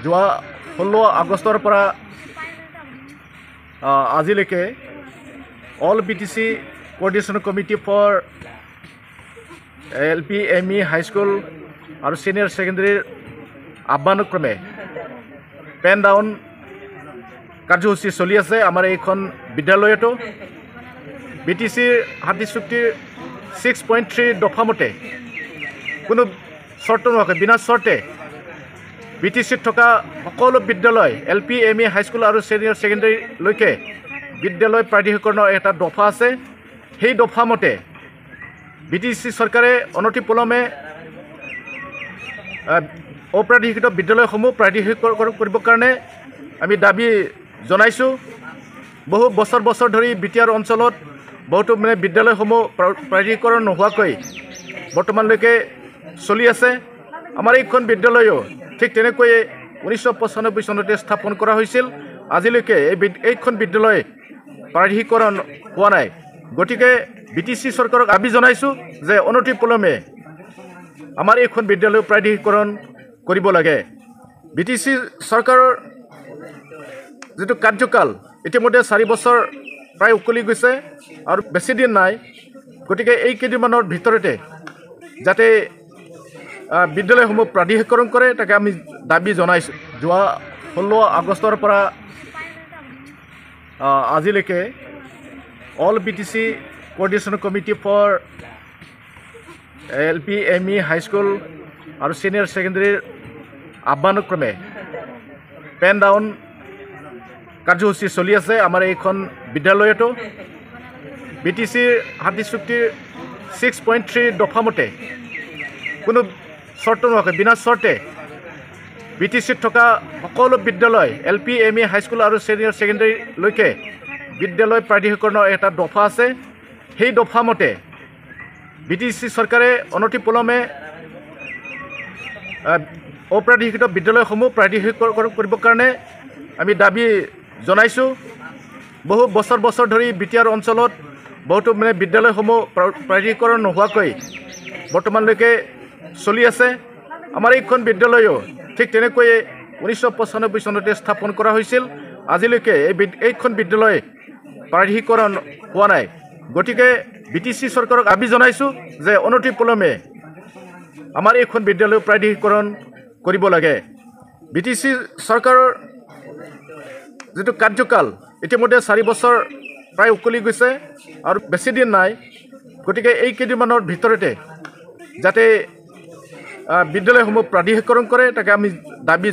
যোৱা 16 আগষ্টৰ পৰা আজিলৈকে all BTC coordination committee for LP ME high school আৰু সিনিয়ৰ সেকেন্ডাৰীৰ আহ্বানক্ৰমে পেন ডাউন কাৰ্যসূচী চলি আছে। আমাৰ এইখন বিদ্যালয়তো BTCৰ শান্তি চুক্তিৰ 6.3 দফা মতে কোনো চৰ্ত নোহোৱাকৈ বিনা চৰ্তে BTCত থকা সকলো বিদ্যালয় LP ME হাইস্কুল আৰু সিনিয়ৰ সেকেন্ডাৰীলৈকে বিদ্যালয় প্ৰাধিকৰণৰ এটা দফা আছে। সেই দফা মতে BTC চৰকাৰে অনতিপলমে অপ্ৰাধিকৃত বিদ্যালয়সমূহ প্ৰাধিকৰণ কৰিবৰ কাৰণে আমি দাবী জনাইছোঁ। বহু বছৰ ধৰি BTR অঞ্চলত বহুতো বিদ্যালয়সমূহ প্ৰাধিকৰণ নোহোৱাকৈ বৰ্তমানলৈকে চলি আছে। আমাৰ এইখন বিদ্যালয়ো ঠিক তেনেকৈয়ে 1995 চনতে স্থাপন কৰা হৈছিল। আজিলৈকে এইখন বিদ্যালয় প্ৰাধিকৰণ হোৱা নাই। গতিকে BTC চৰকাৰক দাবী জনাইছোঁ যে অনতিপলমে আমাৰ এইখন বিদ্যালয় প্ৰাধিকৰণ কৰিব লাগে। BTC চৰকাৰৰ যিটো কাৰ্যকাল ইতিমধ্যে 4 বছৰ প্ৰায় উকলি গৈছে আৰু বেছি দিন নাই। গতিকে এই কেইদিনমানৰ ভিতৰতে যাতে বিদ্যালয়সমূহ প্ৰাধিকৰণ কৰে তাকে আমি দাবী জনাইছোঁ। যোৱা 16 আগষ্টৰ পৰা আজিলৈকে all BTC coordination committee for LP ME high school আৰু সিনিয়ৰ সেকেন্ডাৰীৰ আহ্বানক্ৰমে পেন ডাউন কাৰ্যসূচী চলি আছে। আমাৰ এইখন বিদ্যালয়তো BTCৰ শান্তি চুক্তিৰ 6.3 দফা মতে কোনো চৰ্ত নোহোৱাকৈ বিনা চৰ্তে BTCত থকা সকলো বিদ্যালয় LP ME হাইস্কুল আৰু সিনিয়ৰ সেকেন্ডাৰীলৈকে বিদ্যালয় প্ৰাধিকৰণৰ এটা দফা আছে। সেই দফা মতে BTC চৰকাৰে অনতিপলমে অপ্ৰাধিকৃত বিদ্যালয়সমূহ প্ৰাধিকৰণ কৰিবৰ কাৰণে আমি দাবী জনাইছোঁ। বহু বছৰ ধৰি BTR অঞ্চলত বহুতো বিদ্যালয়সমূহ প্ৰাধিকৰণ নোহোৱাকৈ বৰ্তমানলৈকে চলি আছে। আমাৰ এইখন বিদ্যালয়ো ঠিক তেনেকৈয়ে 1995 চনতে স্থাপন কৰা হৈছিল। আজিলৈকে এইখন বিদ্যালয় প্ৰাধিকৰণ হোৱা নাই। গতিকে BTC চৰকাৰক দাবী জনাইছোঁ যে অনতিপলমে আমাৰ এইখন বিদ্যালয় প্ৰাধিকৰণ কৰিব লাগে। BTC চৰকাৰৰ যিটো কাৰ্যকাল ইতিমধ্যে 4 বছৰ প্ৰায় উকলি গৈছে আৰু বেছি দিন নাই। গতিকে এই কেইদিনমানৰ ভিতৰতে যাতে বিদ্যালয়সমূহ প্ৰাধিকৰণ কৰে তাকে আমি দাবী